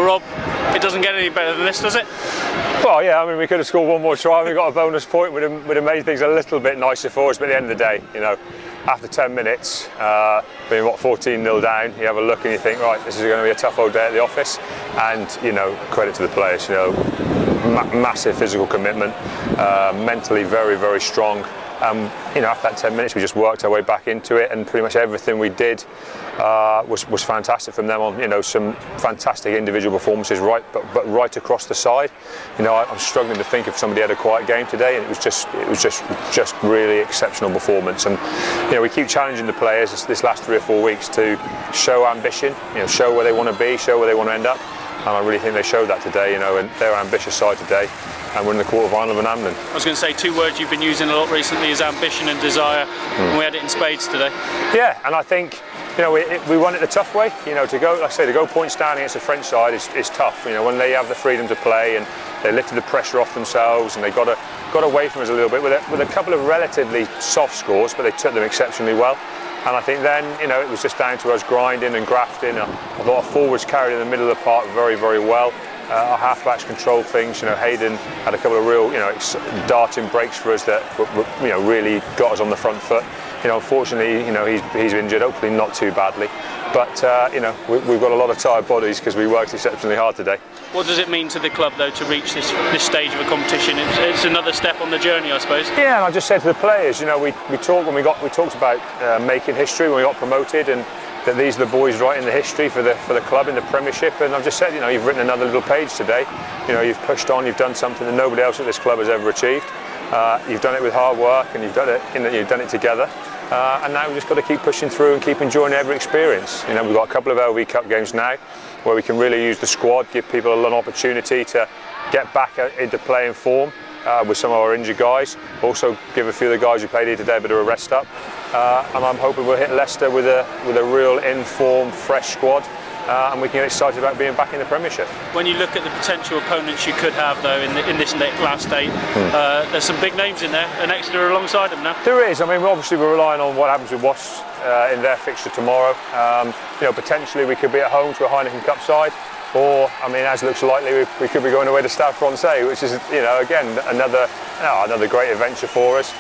Well, Rob, it doesn't get any better than this, does it? Well, yeah, I mean, we could have scored one more try. We got a bonus point. Would have made things a little bit nicer for us. But at the end of the day, you know, after 10 minutes, being what 14-0 down, you have a look and you think, right, this is going to be a tough old day at the office. And you know, credit to the players. You know, massive physical commitment, mentally very, very strong. You know, after that 10 minutes, we just worked our way back into it, and pretty much everything we did was fantastic from them on. You know, some fantastic individual performances, but right across the side. You know, I'm struggling to think if somebody had a quiet game today, and it was just really exceptional performance. And you know, we keep challenging the players this last 3 or 4 weeks to show ambition. You know, show where they want to be, show where they want to end up. And I really think they showed that today. You know, and they're ambitious side today. And we're in the quarter-final of an Amlin. I was going to say 2 words you've been using a lot recently is ambition and desire, and we had it in spades today. Yeah, and I think, you know, we won it the tough way. You know, to go, like I say, to go points down against the French side is tough. You know, when they have the freedom to play and they lifted the pressure off themselves and they got away from us a little bit with a couple of relatively soft scores, but they took them exceptionally well. And I think then, you know, it was just down to us grinding and grafting. I thought our forwards carried in the middle of the park very, very well. Our halfbacks controlled things. You know, Hayden had a couple of real, you know, darting breaks for us that, you know, really got us on the front foot. You know, unfortunately, you know, he's injured. Hopefully, not too badly. But you know, we've got a lot of tired bodies because we worked exceptionally hard today. What does it mean to the club, though, to reach this stage of a competition? It's another step on the journey, I suppose. Yeah, and I just said to the players, you know, we talked about making history when we got promoted, and that these are the boys writing the history for the club in the Premiership. And I've just said, you know, you've written another little page today. You know, you've pushed on, you've done something that nobody else at this club has ever achieved. You've done it with hard work, and you've done it together. And now we've just got to keep pushing through and keep enjoying every experience. You know, we've got a couple of LV Cup games now where we can really use the squad, give people an opportunity to get back into playing form with some of our injured guys. Also give a few of the guys who played here today a bit of a rest up. And I'm hoping we'll hit Leicester with a real informed, fresh squad. And we can get excited about being back in the Premiership. When you look at the potential opponents you could have, though, in this last 8, there's some big names in there, and Exeter alongside them now. There is. I mean, obviously we're relying on what happens with Wasps in their fixture tomorrow. You know, potentially we could be at home to a Heineken Cup side, or, I mean, as looks likely, we could be going away to Stade Francais, which is, you know, again, another great adventure for us,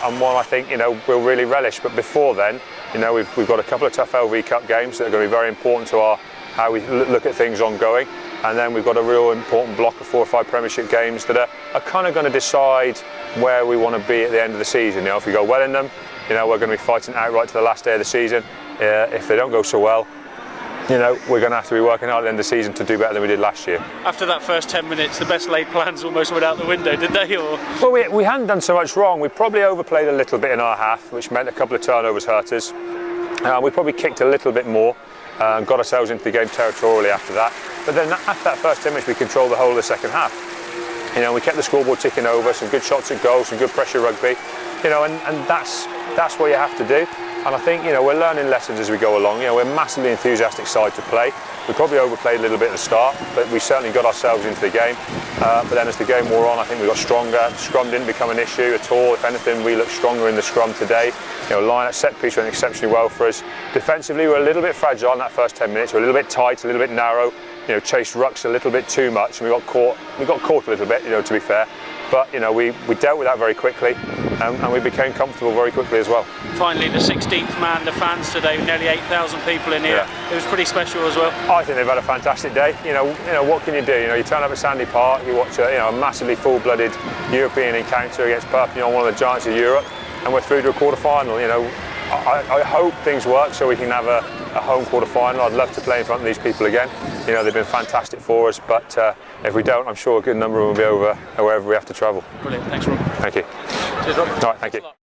and one I think, you know, we'll really relish. But before then, you know, we've got a couple of tough LV Cup games that are going to be very important to how we look at things ongoing, and then we've got a real important block of 4 or 5 Premiership games that are kind of going to decide where we want to be at the end of the season. You know, if we go well in them, you know, we're going to be fighting outright to the last day of the season. If they don't go so well, you know, we're going to have to be working hard at the end of the season to do better than we did last year. After that first 10 minutes, the best laid plans almost went out the window, did they? Or? Well, we hadn't done so much wrong. We probably overplayed a little bit in our half, which meant a couple of turnovers hurt us. We probably kicked a little bit more and got ourselves into the game territorially after that. But then after that first 10 minutes, we controlled the whole of the second half. You know, we kept the scoreboard ticking over, some good shots at goal, some good pressure rugby. You know, and that's what you have to do. And I think, you know, we're learning lessons as we go along. You know, we're a massively enthusiastic side to play. We probably overplayed a little bit at the start, but we certainly got ourselves into the game. But then as the game wore on, I think we got stronger. Scrum didn't become an issue at all. If anything, we looked stronger in the scrum today. You know, line at set piece went exceptionally well for us. Defensively, we're a little bit fragile in that first 10 minutes. We're a little bit tight, a little bit narrow. You know, chased rucks a little bit too much, and we got caught a little bit, you know, to be fair. But, you know, we dealt with that very quickly, and we became comfortable very quickly as well. Finally, the 16th man, the fans today, nearly 8,000 people in here. Yeah. It was pretty special as well. I think they've had a fantastic day. You know, what can you do? You know, you turn up at Sandy Park, you watch a massively full-blooded European encounter against Perpignan, one of the giants of Europe, and we're through to a quarter-final. You know, I hope things work so we can have a home quarter-final. I'd love to play in front of these people again. You know, they've been fantastic for us, but if we don't, I'm sure a good number will be over wherever we have to travel. Brilliant. Thanks, Rob. Thank you. Cheers, Rob. All right, thank you.